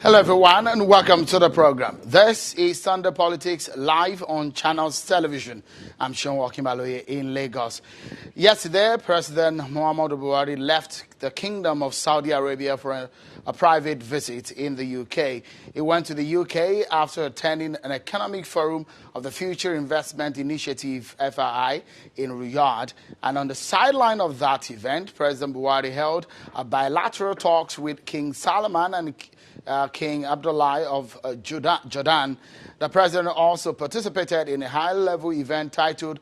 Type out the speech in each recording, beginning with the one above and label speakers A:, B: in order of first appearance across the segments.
A: Hello everyone and welcome to the program. This is Sunday Politics live on Channels Television. I'm Sean Wakimaloye in Lagos. Yesterday, President Muhammadu Buhari left the Kingdom of Saudi Arabia for a private visit in the UK. He went to the UK after attending an economic forum of the Future Investment Initiative (FII) in Riyadh. And on the sideline of that event, President Buhari held a bilateral talks with King Salman and King Abdullah of Jordan. The president also participated in a high-level event titled,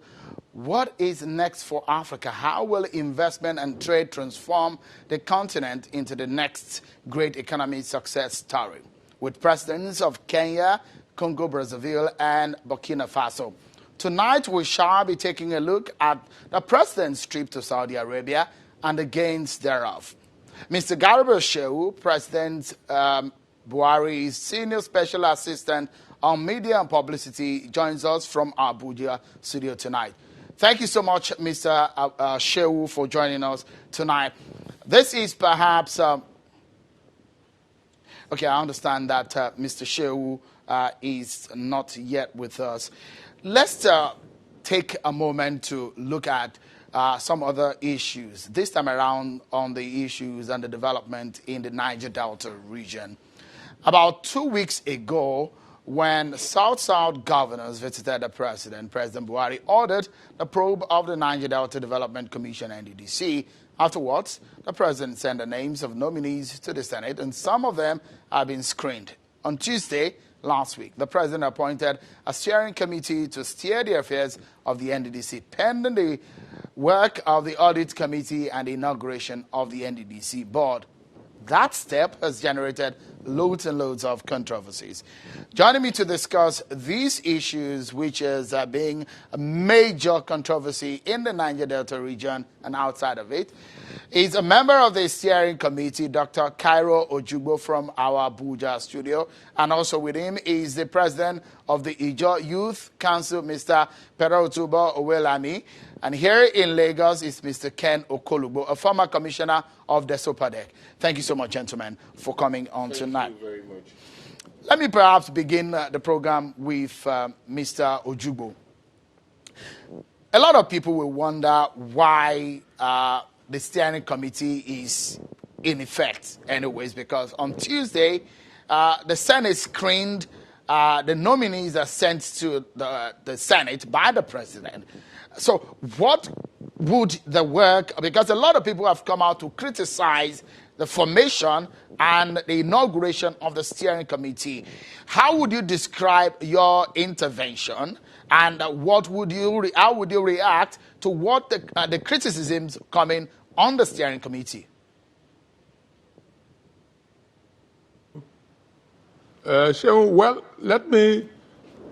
A: "What is next for Africa? How will investment and trade transform the continent into the next great economic success story?" with presidents of Kenya, Congo, Brazzaville, and Burkina Faso. Tonight, we shall be taking a look at the president's trip to Saudi Arabia and the gains thereof. Mr. Garba Shehu, President Buhari's Senior Special Assistant on Media and Publicity, joins us from our Abuja studio tonight. Thank you so much, Mr. Shehu, for joining us tonight. This is perhaps... okay, I understand that Mr. Shehu is not yet with us. Let's take a moment to look at some other issues, this time around on the issues and the development in the Niger Delta region. About 2 weeks ago, when South-South governors visited the President Buhari ordered the probe of the Niger Delta Development Commission, NDDC. Afterwards, the President sent the names of nominees to the Senate, and some of them have been screened. On Tuesday, last week, the President appointed a steering committee to steer the affairs of the NDDC, pending the work of the Audit Committee and the inauguration of the NDDC board. That step has generated loads and loads of controversies. Joining me to discuss these issues, which is being a major controversy in the Niger Delta region and outside of it, is a member of the steering committee, Dr. Cairo Ojougboh from our Abuja studio. And also with him is the president of the Ijaw Youth Council, Mr. Pereotubo Owelami. And here in Lagos is Mr. Ken Okolugbo, a former commissioner of the SOPADEC. Thank you so much, gentlemen, for coming on tonight.
B: Thank you very much.
A: Let me perhaps begin the program with Mr. Ojougboh. A lot of people will wonder why the steering committee is in effect anyways, because on Tuesday, the Senate screened the nominees are sent to the Senate by the president. So what would the work, because a lot of people have come out to criticize the formation and the inauguration of the steering committee. How would you describe your intervention, and how would you react to what the criticisms coming on the steering committee?
B: Well, let me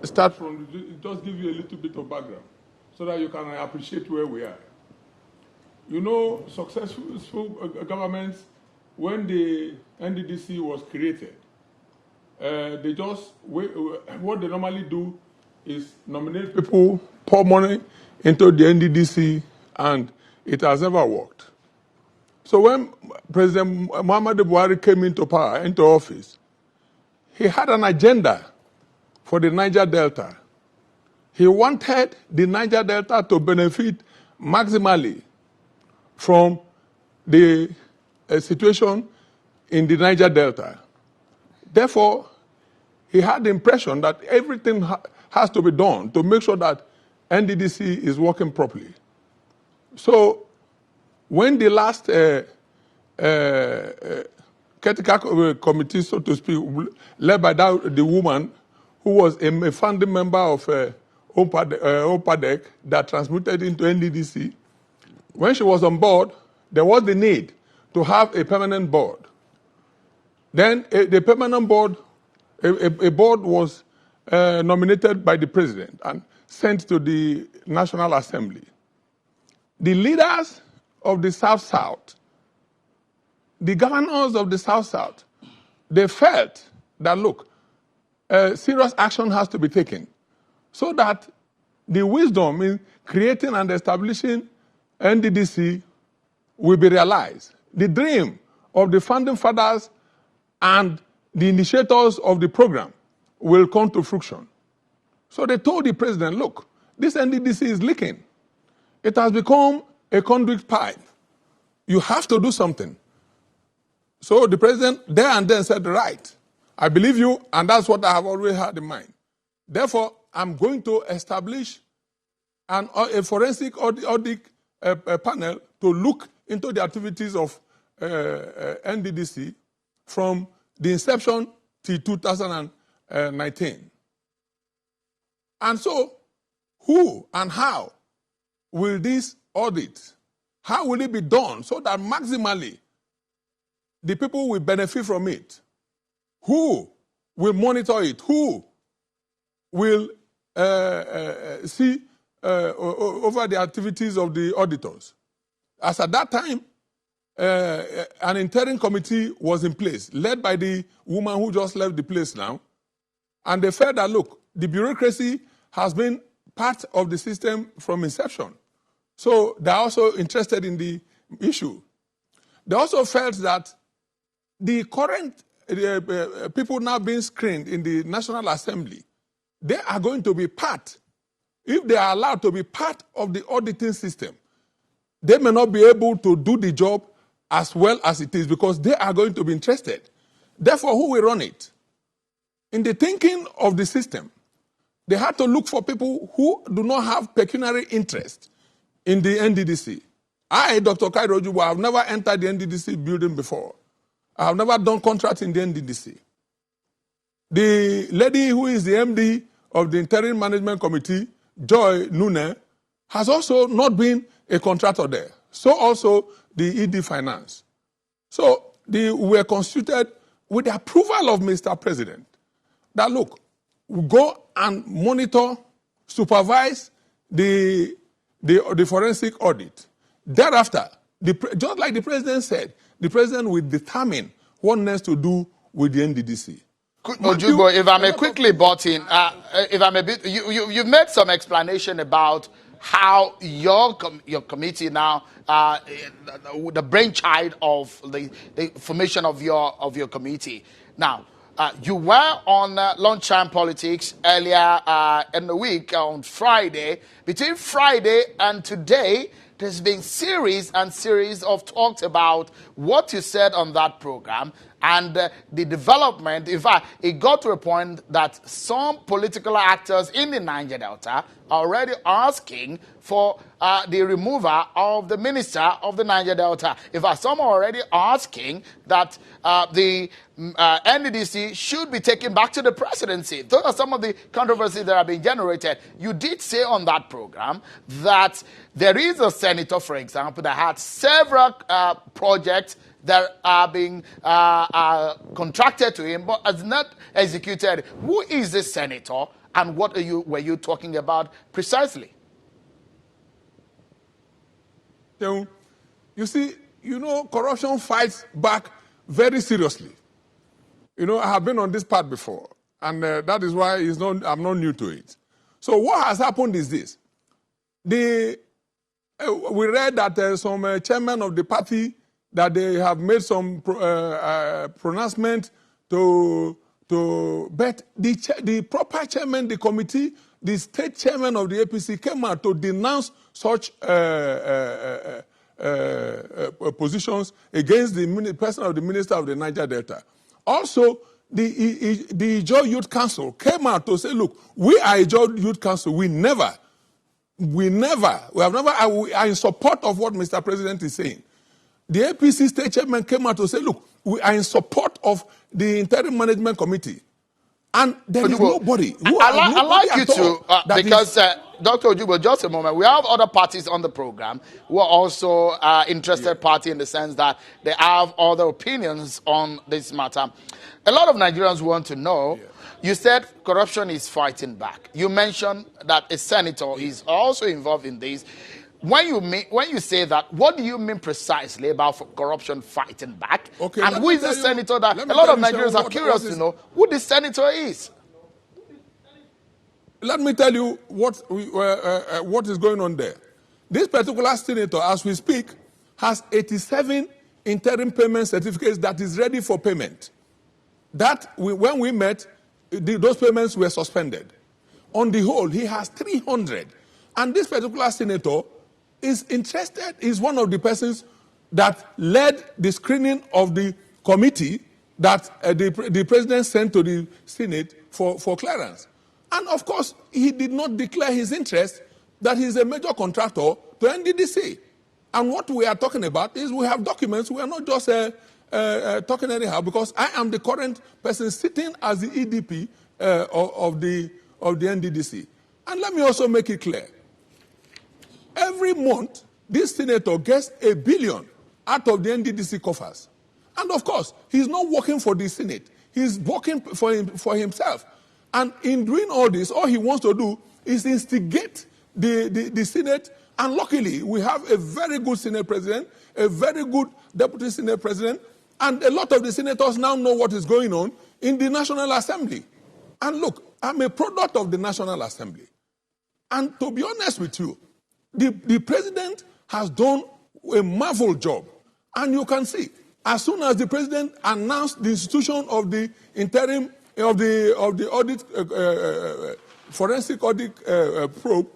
B: start from, just give you a little bit of background so that you can appreciate where we are. You know, successful governments, when the NDDC was created, they just, what they normally do is nominate people, pour money into the NDDC, and it has never worked. So when President Muhammadu Buhari came into power, into office, he had an agenda for the Niger Delta. He wanted the Niger Delta to benefit maximally from the situation in the Niger Delta. Therefore, he had the impression that everything has to be done to make sure that NDDC is working properly. So, when the last caretaker committee, so to speak, led by the woman who was a founding member of OPADEC that transmitted into NDDC, when she was on board, there was the need to have a permanent board. Then the permanent board, a board was nominated by the president and sent to the National Assembly. The leaders of the South-South, the governors of the South-South, they felt that, look, serious action has to be taken so that the wisdom in creating and establishing NDDC will be realized. The dream of the founding fathers and the initiators of the program will come to fruition. So they told the president, look, this NDDC is leaking. It has become a conduit pipe. You have to do something. So the president there and then said, right, I believe you, and that's what I have always had in mind. Therefore, I'm going to establish a forensic audit panel to look into the activities of NDDC from the inception to 2019. And so, who and how will this audit, how will it be done so that maximally the people will benefit from it? Who will monitor it? Who will see over the activities of the auditors? As at that time, an interim committee was in place, led by the woman who just left the place now. And they felt that, look, the bureaucracy has been part of the system from inception. So they're also interested in the issue. They also felt that the current people now being screened in the National Assembly, they are going to be part, if they are allowed to be part of the auditing system, they may not be able to do the job as well as it is because they are going to be interested. Therefore, who will run it? In the thinking of the system, they had to look for people who do not have pecuniary interest in the NDDC. I, Dr. Ojougboh, have never entered the NDDC building before. I have never done contract in the NDDC. The lady who is the MD of the Interim Management Committee, Joy Nune, has also not been a contractor there. So also the ED Finance. So we were constituted with the approval of Mr. President that, look, we go and monitor, supervise the forensic audit. Thereafter, just like the president said, the president will determine what next to do with the NDDC.
A: Ojougboh, if I may quickly butt in, if I may, you've made some explanation about how your committee now, the brainchild of the formation of your committee. Now, you were on Lunchtime Politics earlier in the week on Friday. Between Friday and today, there's been series and series of talks about what you said on that program and the development. In fact, it got to a point that some political actors in the Niger Delta are already asking for the removal of the minister of the Niger Delta. In fact, some are already asking that the NDDC should be taken back to the presidency. Those are some of the controversies that are being generated. You did say on that program that there is a senator, for example, that had several projects that are being contracted to him, but has not executed. Who is this senator, and what were you talking about precisely?
B: You see, corruption fights back very seriously. I have been on this part before, and that is why I'm not new to it. So what has happened is this. We read that some chairman of the party, that they have made some pronouncement but the proper chairman, the committee, the state chairman of the APC came out to denounce such positions against the person of the minister of the Niger Delta. Also, the Ojougboh Youth Council came out to say, look, we are Ojougboh Youth Council. We are in support of what Mr. President is saying. The APC state chairman came out to say, look, we are in support of the Interim Management Committee. And there is nobody.
A: I'd like you to, because Dr. Ojougboh, just a moment. We have other parties on the program who are also interested party in the sense that they have other opinions on this matter. A lot of Nigerians want to know, you said corruption is fighting back. You mentioned that a senator is also involved in this. When you say that, what do you mean precisely about corruption fighting back? Okay, and who is the senator that a lot of Nigerians are curious to know who this senator is?
B: Let me tell you what is going on there. This particular senator, as we speak, has 87 interim payment certificates that is ready for payment. that when we met, those payments were suspended. On the whole, he has 300. And this particular senator is interested, is one of the persons that led the screening of the committee that the president sent to the Senate for clearance. And of course, he did not declare his interest that he's a major contractor to NDDC. And what we are talking about is we have documents. We are not just talking anyhow, because I am the current person sitting as the EDP of the NDDC. And let me also make it clear. Every month, this senator gets $1 billion out of the NDDC coffers. And of course, he's not working for the Senate. He's working for himself. And in doing all this, all he wants to do is instigate the Senate. And luckily, we have a very good Senate president, a very good deputy Senate president, and a lot of the senators now know what is going on in the National Assembly. And look, I'm a product of the National Assembly. And to be honest with you, the president has done a marvel job. And you can see, as soon as the president announced the institution of the interim of the audit, forensic audit probe,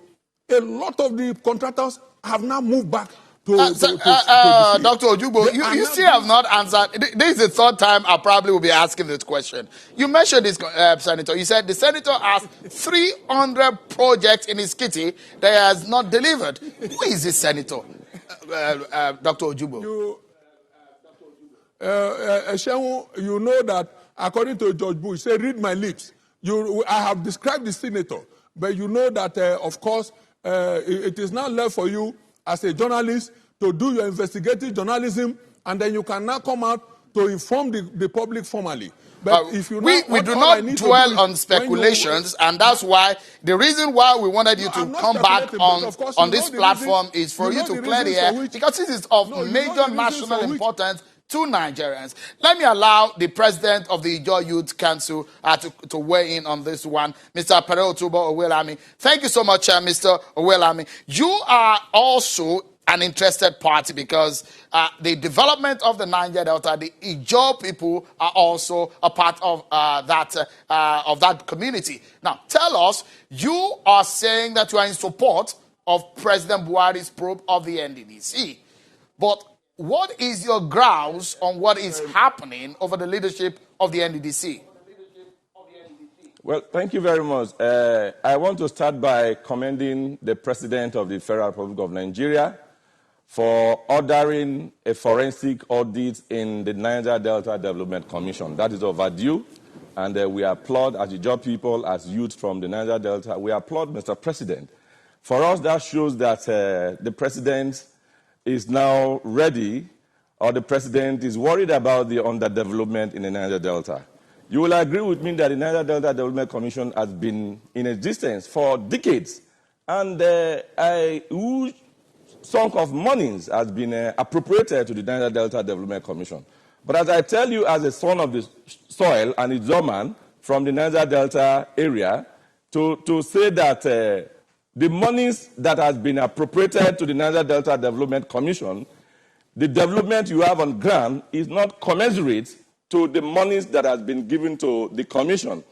B: a lot of the contractors have now moved back to
A: Dr. Ojougboh, you still have not answered. This is the third time I probably will be asking this question. You mentioned this, Senator. You said the senator has 300 projects in his kitty that he has not delivered. Who is this senator, Dr. Ojougboh?
B: You know that according to George Bush, say, read my lips. I have described the senator, but you know that, of course, it is now left for you as a journalist to do your investigative journalism, and then you can now come out to inform the public formally. But if you
A: we do not dwell on speculations, and that's why the reason why we wanted you to come back on this platform is for you to clear the air, because this is of major national importance to Nigerians. Let me allow the president of the Ijaw Youth Council to weigh in on this one, Mr. Pereotubo Owelami. Thank you so much, Mr. Owelami. You are also an interested party because the development of the Niger Delta, the Ijaw people are also a part of that community. Now, tell us, you are saying that you are in support of President Buhari's probe of the NDDC, but what is your grounds on what is happening over the leadership of the NDDC?
C: Well, thank you very much. I want to start by commending the President of the Federal Republic of Nigeria for ordering a forensic audit in the Niger Delta Development Commission. That is overdue, and we applaud, as Ijaw people, as youth from the Niger Delta, we applaud Mr. President. For us, that shows that the President is now ready, or the president is worried about the underdevelopment in the Niger Delta. You will agree with me that the Niger Delta Development Commission has been in existence for decades, and a huge chunk of monies has been appropriated to the Niger Delta Development Commission. But as I tell you, as a son of the soil and a German from the Niger Delta area, to say that the monies that has been appropriated to the Niger Delta Development Commission, the development you have on ground is not commensurate to the monies that has been given to the Commission.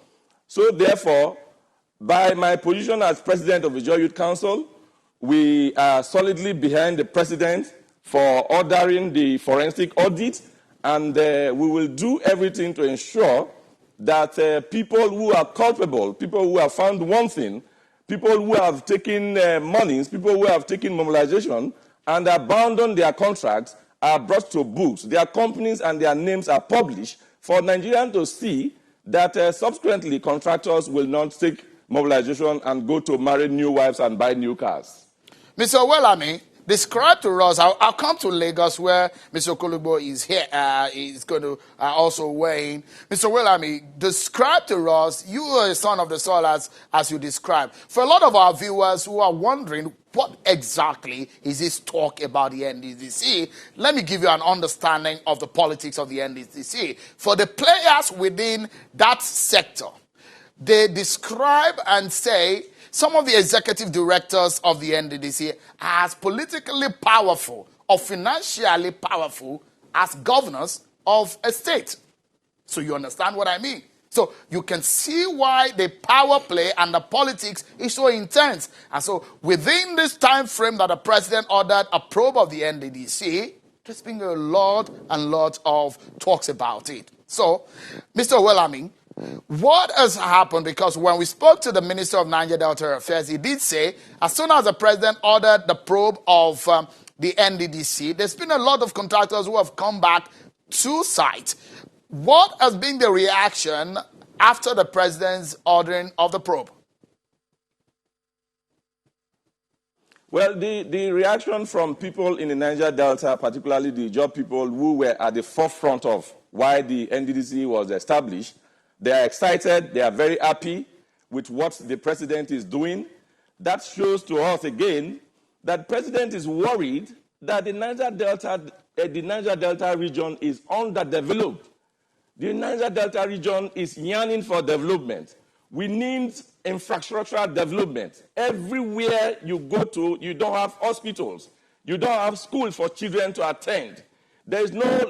C: So therefore, by my position as President of the Ijaw Youth Council, we are solidly behind the President for ordering the forensic audit, and we will do everything to ensure that people who are culpable, people who have found wanting, people who have taken monies, people who have taken mobilization and abandoned their contracts are brought to books. Their companies and their names are published for Nigerians to see that subsequently contractors will not take mobilization and go to marry new wives and buy new cars.
A: Mr. Owelami, describe to us, I'll come to Lagos where Mr. Okolugbo is here, is going to also weigh in. Mr. Owelami, describe to us, you are a son of the soil as you described. For a lot of our viewers who are wondering, what exactly is this talk about the NDDC? Let me give you an understanding of the politics of the NDDC. For the players within that sector, they describe and say some of the executive directors of the NDDC are as politically powerful or financially powerful as governors of a state. So you understand what I mean? So you can see why the power play and the politics is so intense. And so within this time frame that the president ordered a probe of the NDDC, there's been a lot and lot of talks about it. So, Mr. Owelamin, what has happened? Because when we spoke to the Minister of Niger Delta Affairs, he did say as soon as the president ordered the probe of the NDDC, there's been a lot of contractors who have come back to site. What has been the reaction after the president's ordering of the probe?
C: Well, the reaction from people in the Niger Delta, particularly the job people who were at the forefront of why the NDDC was established, they are excited, they are very happy with what the president is doing. That shows to us again that the president is worried that the Niger Delta region is underdeveloped. The Niger Delta region is yearning for development. We need infrastructural development. Everywhere you go to, you don't have hospitals. You don't have schools for children to attend. There is no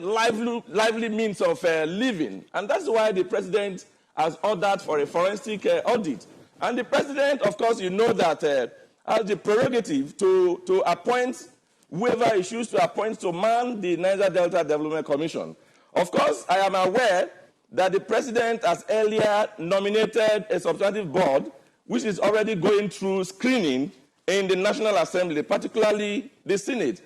C: lively means of living. And that's why the president has ordered for a forensic audit. And the president, of course, you know that has the prerogative to appoint whoever he chooses to appoint to man the Niger Delta Development Commission. Of course, I am aware that the president has earlier nominated a substantive board, which is already going through screening in the National Assembly, particularly the Senate.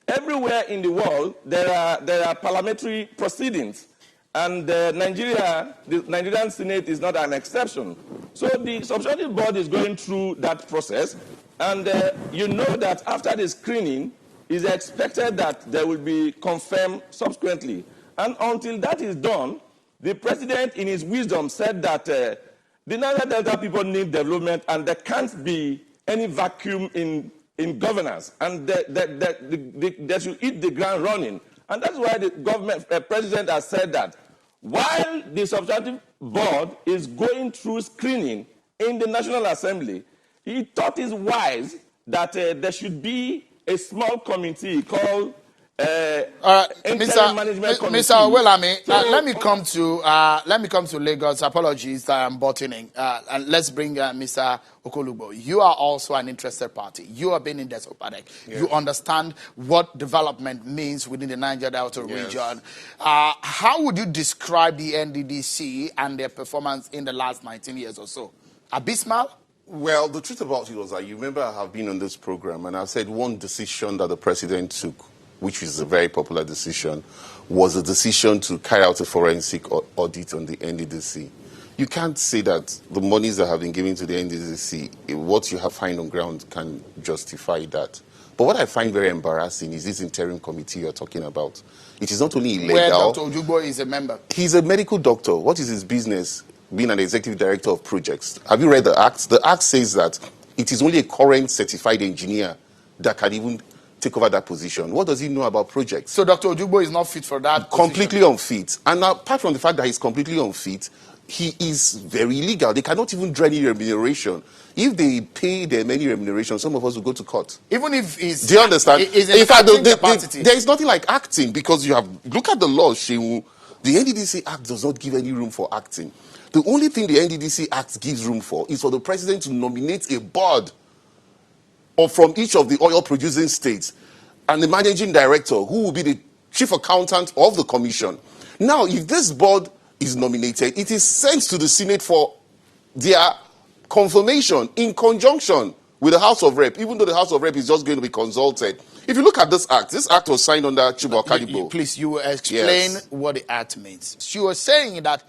C: Everywhere in the world, there are parliamentary proceedings, and the Nigerian Senate is not an exception. So the substantive board is going through that process, and you know that after the screening, it is expected that there will be confirmed subsequently. And until that is done, the president, in his wisdom, said that the Niger Delta people need development and there can't be any vacuum in governance. And they should hit the ground running. And that's why the president has said that while the substantive board is going through screening in the National Assembly, he thought it wise that there should be a small committee called interim management committee.
A: Mr. Owelamin, let me come to Lagos. Apologies that I'm butting in. And let's bring Mr. Okolugbo. You are also an interested party. You have been in Desopadek. Yes. You understand what development means within the Niger Delta region. How would you describe the NDDC and their performance in the last 19 years or so? Abysmal?
D: Well, the truth about it was that you remember I have been on this program and I've said one decision that the president took, which is a very popular decision, was a decision to carry out a forensic audit on the NDDC. You can't say that the monies that have been given to the NDDC, what you have found on ground can justify that. But what I find very embarrassing is this interim committee you're talking about. It is not only illegal.
A: Where Dr. Ojougboh is a member.
D: He's a medical doctor. What is his business being an executive director of projects? Have you read the Act? The Act says that it is only a current certified engineer that can even take over that position. What does he know about projects?
A: So Dr. Ojougboh is not fit for that
D: completely unfit. And apart from the fact that he's completely unfit, he is very illegal. They cannot even draw any remuneration. If they pay them any remuneration, some of us will go to court.
A: Even if he's...
D: Do you understand?
A: In fact,
D: there is nothing like acting, because you have... Look at the law, Shehu. The NDDC Act does not give any room for acting. The only thing the NDDC Act gives room for is for the president to nominate a board or from each of the oil-producing states and the managing director, who will be the chief accountant of the commission. Now, if this board is nominated, it is sent to the Senate for their confirmation in conjunction with the House of Rep, even though the House of Rep is just going to be consulted. If you look at this act was signed under Okolugbo.
A: Please, you explain what the act means. She was saying that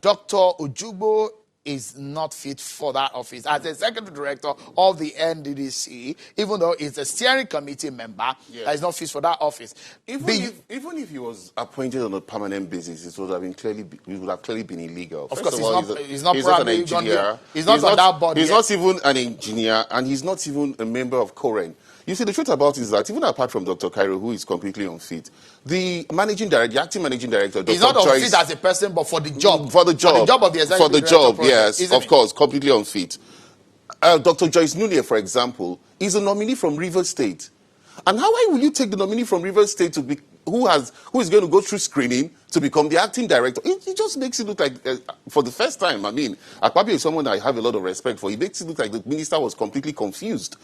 A: Dr. Ojougboh is not fit for that office as executive director of the NDDC, even though he's a steering committee member, is not fit for that office.
D: Even if he was appointed on a permanent basis, it would have clearly been illegal.
A: Of course, he's not an engineer. He's not on that board.
D: He's not even an engineer, and he's not even a member of Koren. You see, the truth about it is that even apart from Dr. Cairo, who is completely unfit, the acting managing director, Dr.
A: He's not unfit as a person, but for the job.
D: For the job of the executive director. For the job, yes, of course, completely unfit. Dr. Joyce Nunez, for example, is a nominee from Rivers State. And why will you take the nominee from Rivers State to who is going to go through screening to become the acting director. It just makes it look like, for the first time, I mean, Akpabio is someone I have a lot of respect for. It makes it look like the minister was completely confused.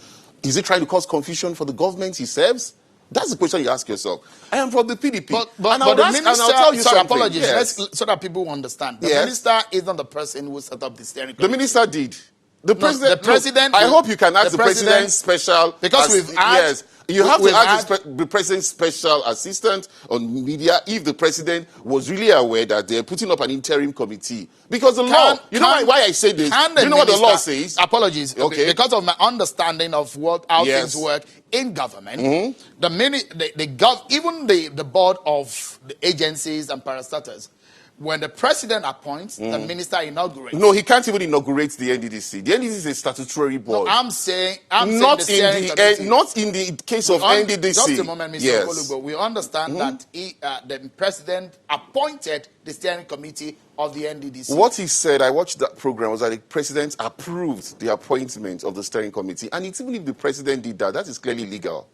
D: Is he trying to cause confusion for the government he serves? That's the question you ask yourself. I am from the PDP.
A: But
D: I'll
A: the minister,
D: and I'll tell you something.
A: apologies,
D: Yes.
A: so that people understand. The
D: Yes.
A: minister is not the person who set up the steering
D: The
A: committee.
D: minister did. The
A: No,
D: president.
A: the president.
D: I hope you can ask the
A: president,
D: president's special.
A: because we've had.
D: Yes, you have to
A: we've
D: ask
A: had-
D: the president's special assistant on media if the president was really aware that they're putting up an interim committee. Because the law. You know why I say this?
A: Can the
D: You know what the law
A: minister-
D: says?
A: Apologies.
D: Okay.
A: Because of my understanding of how
D: Yes.
A: things work in government,
D: Mm-hmm.
A: even the board of the agencies and parastatals, when the president appoints, the minister inaugurates.
D: No, he can't even inaugurate the NDDC. The NDDC is a statutory board.
A: No, I'm saying
D: not
A: the steering
D: in
A: committee.
D: not in the case of NDDC.
A: Just a moment, Mr.
D: Yes.
A: Okolugbo. We understand that the president appointed the steering committee of the NDDC.
D: What he said, I watched that program, was that the president approved the appointment of the steering committee. And it's even if the president did that, that is clearly illegal.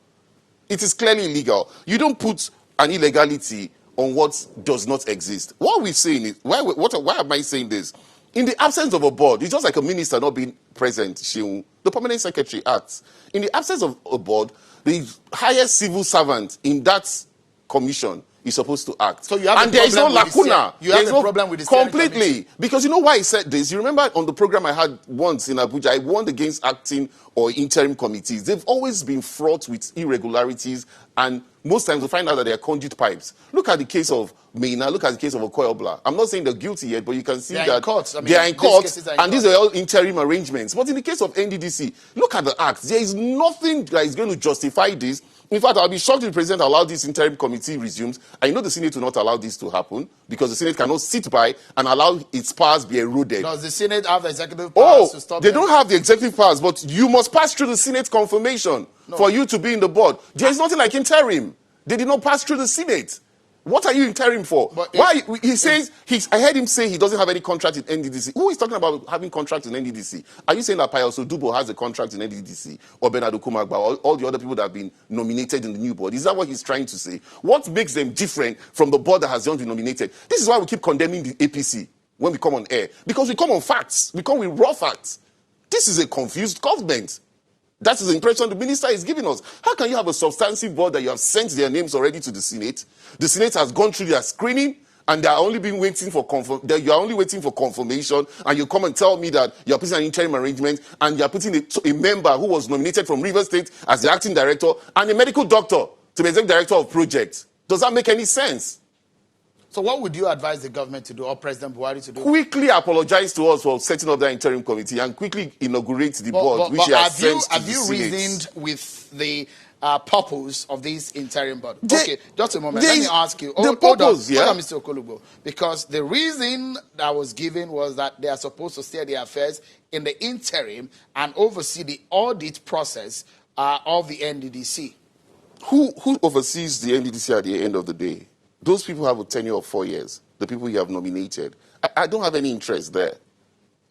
D: It is clearly illegal. You don't put an illegality on what does not exist. What are we saying is, why am I saying this? In the absence of a board, it's just like a minister not being present, Sheung, the permanent secretary acts. In the absence of a board, the highest civil servant in that commission is supposed to act.
A: So you have
D: and there is no lacuna.
A: You have a problem with the
D: completely. Because you know why I said this? You remember on the program I had once in Abuja, I warned against acting or interim committees. They've always been fraught with irregularities, and most times we find out that they are conduit pipes. Look at the case of Maina, look at the case of Okolugbo. I'm not saying they're guilty yet, but you can see
A: They are
D: that
A: in court. I mean,
D: they are in
A: these
D: court,
A: cases are in
D: and these
A: court.
D: are all interim arrangements. But in the case of NDDC, look at the act. There is nothing that is going to justify this. In fact, I'll be shocked if the president allows this interim committee resumes. I know the Senate will not allow this to happen because the Senate cannot sit by and allow its powers be eroded.
A: Does the Senate have the executive powers to stop
D: they
A: them?
D: don't have the executive powers, but you must pass through the Senate confirmation for you to be in the board. There is nothing like interim. They did not pass through the Senate. What are you interim for? Why he says I heard him say he doesn't have any contract in NDDC. Who is talking about having contract in NDDC? Are you saying that Pereotubo has a contract in NDDC, or Bernard Okumagba, or all the other people that have been nominated in the new board? Is that what he's trying to say? What makes them different from the board that has just been nominated? This is why we keep condemning the APC when we come on air, because we come on facts. We come with raw facts. This is a confused government. That is the impression the minister is giving us. How can you have a substantive board that you have sent their names already to the Senate? The Senate has gone through their screening, and they are only waiting for confirmation, and you come and tell me that you are putting an interim arrangement, and you are putting a member who was nominated from Rivers State as the acting director, and a medical doctor to be executive director of projects. Does that make any sense?
A: So what would you advise the government to do, or President Buhari to do?
D: Quickly apologize to us for setting up that interim committee and quickly inaugurate the board, which he has sent to the Senate.
A: Have you reasoned with the purpose of this interim board? Okay, just a moment. Let me ask you. Hold on, Mr. Okolugbo. Because the reason that was given was that they are supposed to steer the affairs in the interim and oversee the audit process of the NDDC.
D: Who oversees the NDDC at the end of the day? Those people have a tenure of 4 years. The people you have nominated. I don't have any interest there.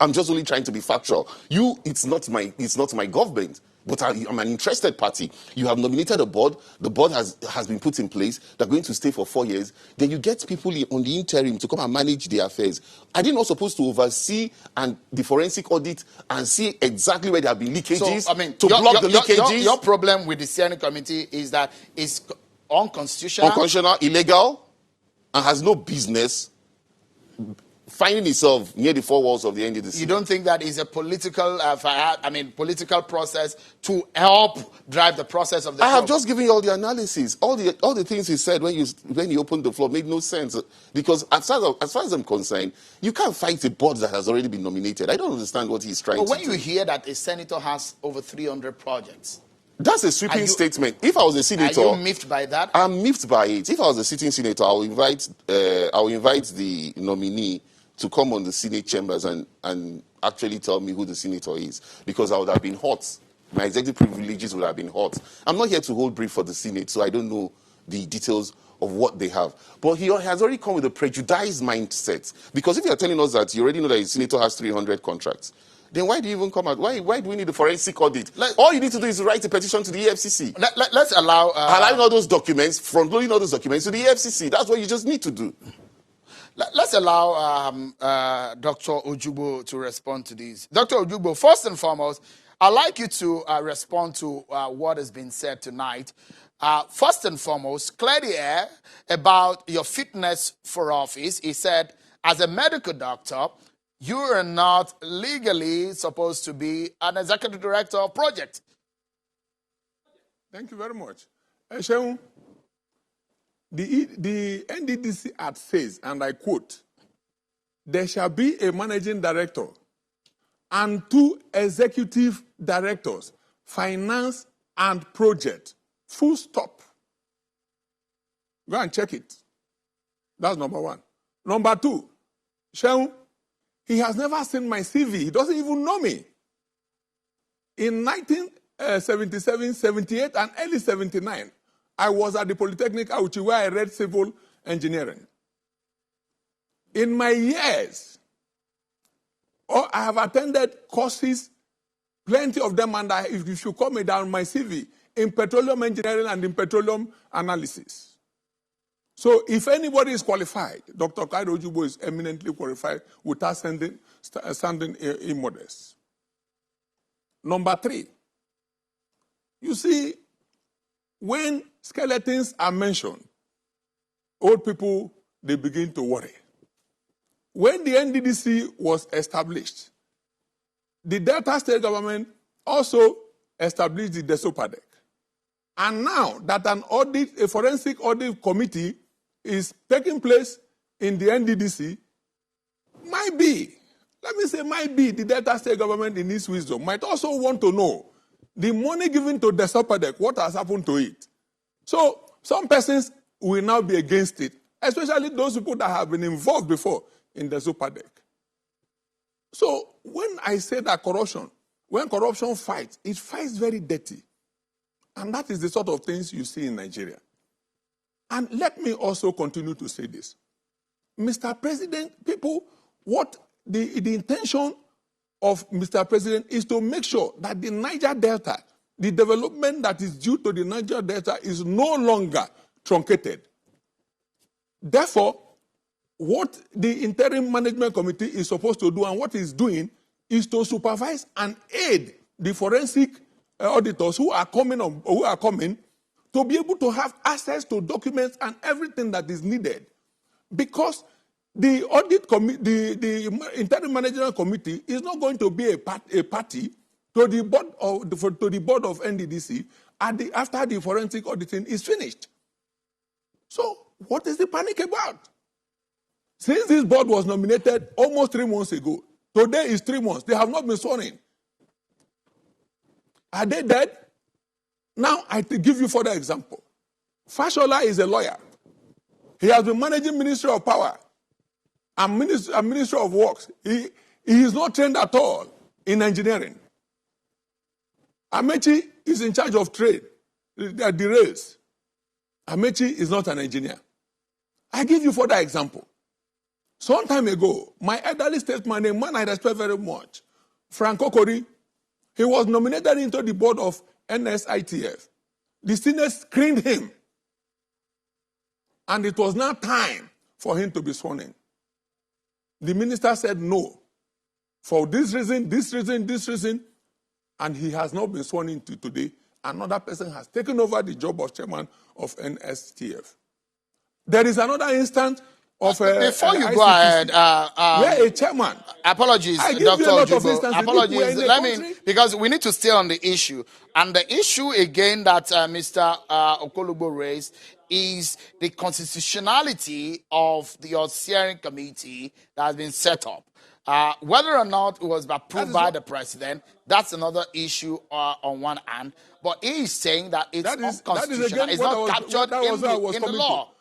D: I'm just only trying to be factual. It's not my government, but I'm an interested party. You have nominated a board. The board has been put in place. They're going to stay for 4 years. Then you get people on the interim to come and manage their affairs. Are they not supposed to oversee and the forensic audit and see exactly where there have been leakages?
A: So, I mean,
D: block the leakages?
A: Your problem with the steering committee is that it's unconstitutional.
D: Unconstitutional, illegal, and has no business finding itself near the four walls of the NDDC.
A: You don't think that is a political, political process to help drive the process of the?
D: I have just given you all the analysis, all the things he said when you opened the floor made no sense, because as far as I'm concerned, you can't fight a board that has already been nominated. I don't understand what he's trying to do.
A: But when you hear that a senator has over 300 projects.
D: That's a sweeping statement. If I was a senator,
A: are you miffed by that?
D: I'm miffed by it. If I was a sitting senator, I'll invite the nominee to come on the Senate chambers and actually tell me who the senator is, because I would have been hot. My executive privileges would have been hot. I'm not here to hold brief for the Senate, so I don't know the details of what they have. But he has already come with a prejudiced mindset, because if you're telling us that you already know that a senator has 300 contracts, then why do you even come out? Why do we need a forensic audit? All you need to do is write a petition to the EFCC.
A: Let's allow...
D: allowing all those documents, front-loading all those documents to the EFCC. That's what you just need to do.
A: Let's allow Dr. Ojougboh to respond to these. Dr. Ojougboh, first and foremost, I'd like you to respond to what has been said tonight. First and foremost, clear the air about your fitness for office. He said, as a medical doctor, you are not legally supposed to be an executive director of project.
B: Thank you very much. Sheung, the NDDC Act says, and I quote, there shall be a managing director and 2 executive directors, finance and project. Full stop. Go and check it. That's number 1. Number 2, Sheung, he has never seen my CV. He doesn't even know me. In 1977, 78, and early 79, I was at the Polytechnic Auchi where I read civil engineering. In my years, I have attended courses, plenty of them, and if you should call me down my CV, in petroleum engineering and in petroleum analysis. So if anybody is qualified, Dr. Ojougboh is eminently qualified without sounding immodest. Number 3, you see, when skeletons are mentioned, old people, they begin to worry. When the NDDC was established, the Delta State government also established the DESOPADEC. And now that a forensic audit committee is taking place in the NDDC, might be, the Delta State government in its wisdom might also want to know the money given to the DESOPADEC, what has happened to it. So some persons will now be against it, especially those people that have been involved before in the DESOPADEC. So when I say that when corruption fights, it fights very dirty. And that is the sort of things you see in Nigeria. And let me also continue to say this. Mr. President, what the intention of Mr. President is to make sure that the Niger Delta, the development that is due to the Niger Delta is no longer truncated. Therefore, what the interim management committee is supposed to do and what it's doing is to supervise and aid the forensic auditors who are coming to be able to have access to documents and everything that is needed. Because the the interim management committee is not going to be a party to the board of NDDC after the forensic auditing is finished. So what is the panic about? Since this board was nominated almost 3 months ago, today is 3 months. They have not been sworn in. Are they dead? Now, I give you further example. Fashola is a lawyer. He has been managing Ministry of Power and Ministry of Works. He is not trained at all in engineering. Amechi is in charge of trade, the rails. Amechi is not an engineer. I give you further example. Some time ago, my elderly statesman, a man I respect very much, Frank Okori, he was nominated into the board of NSITF. The Senate screened him. And it was now time for him to be sworn in. The minister said no. For this reason, and he has not been sworn in to today. Another person has taken over the job of chairman of NSTF. There is another instance of
A: before you go ahead,
B: where a chairman.
A: Apologies, Dr. Ojougboh. Apologies. Because we need to stay on the issue. And the issue again that Mr. Okolugbo raised is the constitutionality of the steering committee that has been set up. Whether or not it was approved by the president, that's another issue on one hand. But he is saying that it's unconstitutional. It's not captured in the law.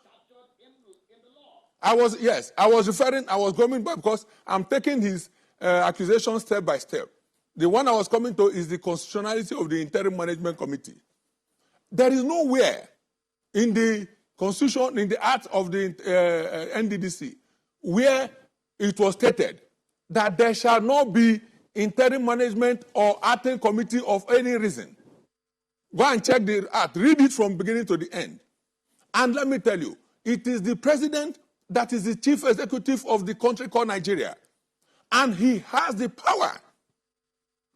A: I was going back because I'm taking his accusation step by step. The one I was coming to is the constitutionality of the interim management committee. There is nowhere in the constitution, in the act of the NDDC, where it was stated that there shall not be
B: interim management or acting committee of any reason. Go and check the act. Read it from beginning to the end. And let me tell you, it is the president that is the chief executive of the country called Nigeria. And he has the power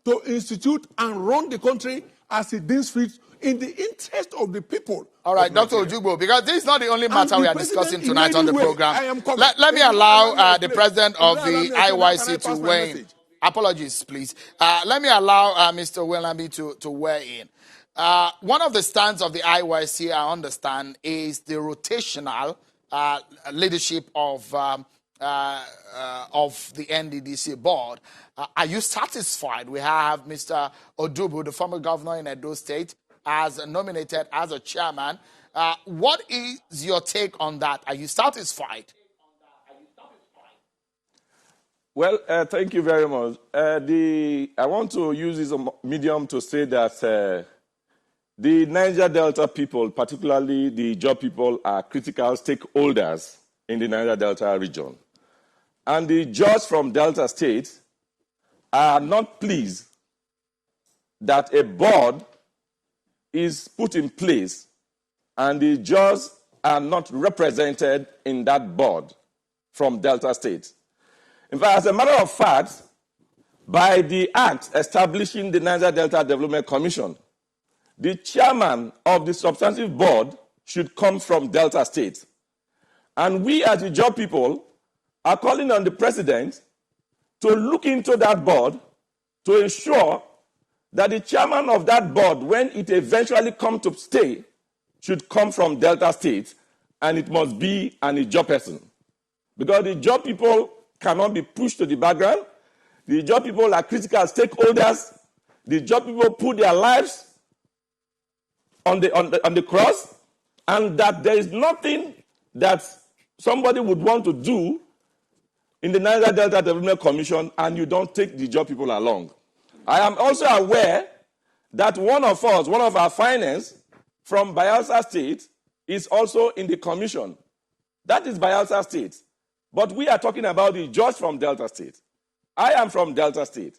B: to institute and run the country as he deems fit in the interest of the people.
A: All right, Dr. Ojougboh, because this is not the only matter we are discussing tonight on the program. Let me allow the president of the IYC to weigh in. Apologies, please. Let me allow Mr. Willambi to weigh in. One of the stands of the IYC, I understand, is the rotational leadership of the NDDC board. Are you satisfied? We have Mr. Ojougboh, the former governor in Edo State, as nominated as a chairman. What is your take on that? Are you satisfied?
C: Well, thank you very much. I want to use this medium to say that the Niger Delta people, particularly the Ijaw people, are critical stakeholders in the Niger Delta region. And the Ijaws from Delta State are not pleased that a board is put in place and the Ijaws are not represented in that board from Delta State. In fact, as a matter of fact, by the act establishing the Niger Delta Development Commission, the chairman of the substantive board should come from Delta State. And we as Ijaw people are calling on the president to look into that board to ensure that the chairman of that board, when it eventually comes to stay, should come from Delta State, and it must be an Ijaw person. Because the Ijaw people cannot be pushed to the background. The Ijaw people are critical stakeholders. The Ijaw people put their lives on the cross, and that there is nothing that somebody would want to do in the Niger Delta Development Commission and you don't take the Ijaw people along. I am also aware that one of our finance from Bayelsa State is also in the commission. That is Bayelsa State. But we are talking about the Ijaws from Delta State. I am from Delta State.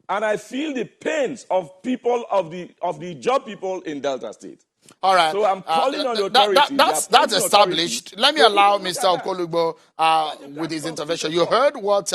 C: And I feel the pains of people of the Ijaw people in Delta State.
A: All right.
C: So I'm calling on the authority.
A: That's established. Let me allow Mr. Okolugbo with his intervention. You heard what,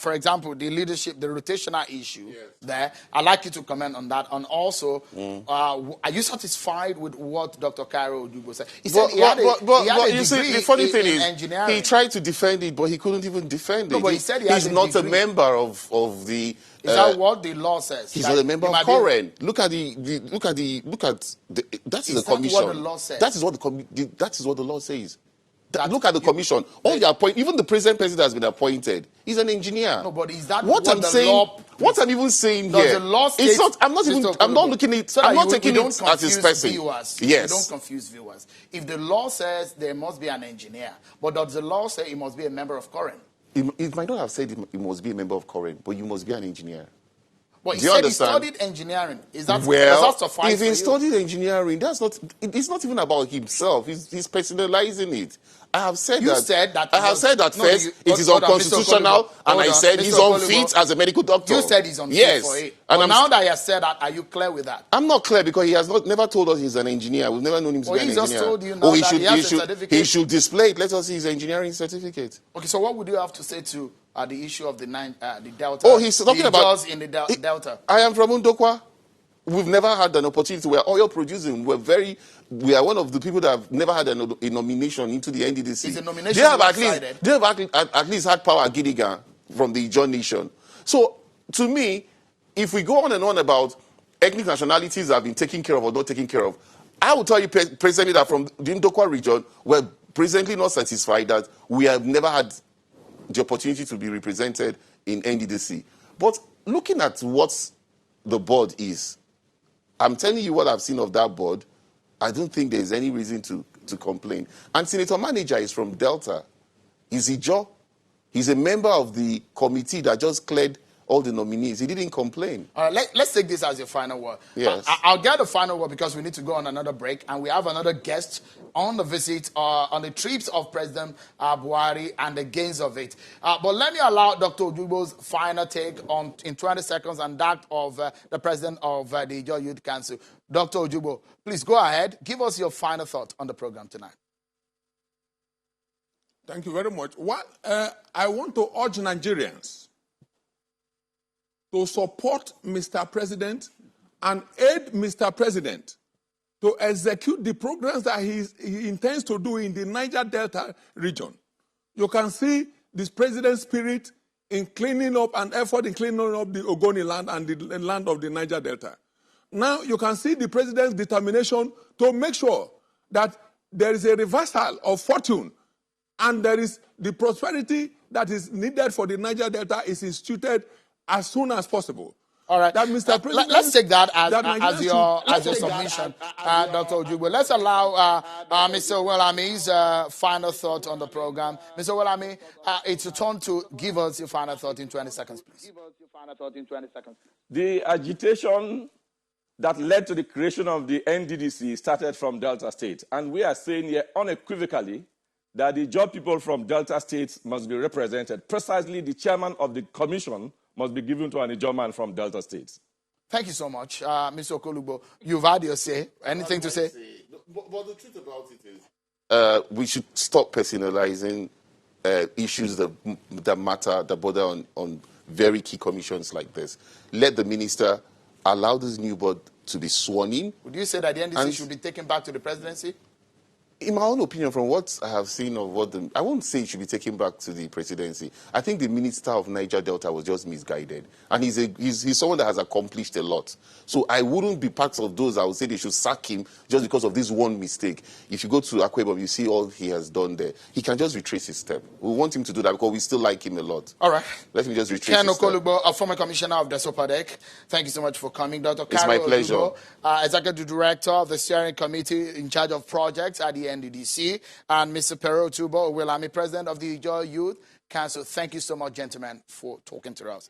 A: for example, the leadership, the rotational issue there. I'd like you to comment on that. And also, are you satisfied with what Dr. Cairo Ojougboh said? He said he had a
D: you see,
A: degree
D: the funny thing is,
A: engineering.
D: he tried to defend it, but he couldn't even defend it.
A: No, but he said
D: he's not a member of the.
A: Is that what the law says?
D: He's not a member of Koren. Look at that is the commission.
A: What the law says?
D: That is what the law says. Look at the commission. All the even the present president has been appointed. He's an engineer.
A: No, but is that
D: what I'm saying?
A: Law,
D: what I'm even saying
A: does
D: here?
A: The law states,
D: it's not. I'm not even. I'm not looking at.
A: So
D: I'm not taking it as his person.
A: Viewers.
D: Yes.
A: You don't confuse viewers. If the law says there must be an engineer, but does the law say he must be a member of Koren?
D: It might not have said he must be a member of Koren, but you must be an engineer.
A: Well, he said he studied engineering. Does that suffice
D: if he studied engineering, it's not even about himself. He's personalizing it. I have said that. I have said that first. It is unconstitutional, and I said he's unfit as a medical doctor.
A: You said he's unfit for it. But now that he has said that, are you clear with that?
D: I'm not clear because he has never told us he's an engineer. We've never known him to be an engineer.
A: He just told you now that he has a certificate.
D: He should display it. Let us see his engineering certificate.
A: Okay, so what would you have to say to the issue of the Delta?
D: Oh, he's talking about
A: in the Delta.
D: I am from Ndokwa. We've never had an opportunity. We're oil producing. We are one of the people that have never had a nomination into the NDDC.
A: Is the nomination
D: they have at least had power at Gidigan from the Ijaw nation. So, to me, if we go on and on about ethnic nationalities that have been taken care of or not taken care of, I will tell you presently that from the Ndokwa region, we're presently not satisfied that we have never had the opportunity to be represented in NDDC. But looking at what the board is, I'm telling you what I've seen of that board, I don't think there's any reason to complain. And Senator Manager is from Delta. He's Ijaw. He's a member of the committee that just cleared all the nominees. He didn't complain.
A: All right, let's take this as your final word.
D: Yes.
A: I'll get the final word because we need to go on another break, and we have another guest on the visit, on the trips of President Buhari and the gains of it. But let me allow Dr. Ojougboh's final take in 20 seconds and that of the president of the Ojo Youth Council. Dr. Ojougboh, please go ahead. Give us your final thought on the program tonight.
B: Thank you very much. I want to urge Nigerians to support Mr. President and aid Mr. President to execute the programs that he intends to do in the Niger Delta region. You can see this president's spirit in cleaning up and effort in cleaning up the Ogoni land and the land of the Niger Delta. Now you can see the president's determination to make sure that there is a reversal of fortune and there is the prosperity that is needed for the Niger Delta is instituted as soon as possible.
A: All right.
B: That Mr. President,
A: let's take that as your submission, Dr. Ojougboh. Let's allow Mr. Owolami's final thought on the program. Mr. Owolami, it's your turn to give us your final thought in 20 seconds, please.
C: The agitation that led to the creation of the NDDC started from Delta State. And we are saying here unequivocally that the job people from Delta State must be represented. Precisely the chairman of the commission must be given to an Ijaw from Delta State.
A: Thank you so much, Mr. Okolugbo. You've had your say. Anything to say?
D: But the truth about it is, we should stop personalizing issues that matter, that border on very key commissions like this. Let the minister allow this new board to be sworn in.
A: Would you say that the NDC should be taken back to the presidency?
D: In my own opinion, from what I have seen of I won't say it should be taken back to the presidency. I think the minister of Niger Delta was just misguided. And he's someone that has accomplished a lot. So I wouldn't be part of those I would say they should sack him just because of this one mistake. If you go to Akwa Ibom, you see all he has done there. He can just retrace his step. We want him to do that because we still like him a lot.
A: All right.
D: Let him just retrace
A: Ken
D: his step.
A: Okolugbo, a former commissioner of the SOPADEC. Thank you so much for coming. Dr.
D: It's my pleasure.
A: Ojougboh, Executive Director of the Steering Committee in charge of projects at the NDDC. And Mr. Pereotubo, Owolami, President of the Ojo Youth Council. Thank you so much, gentlemen, for talking to us.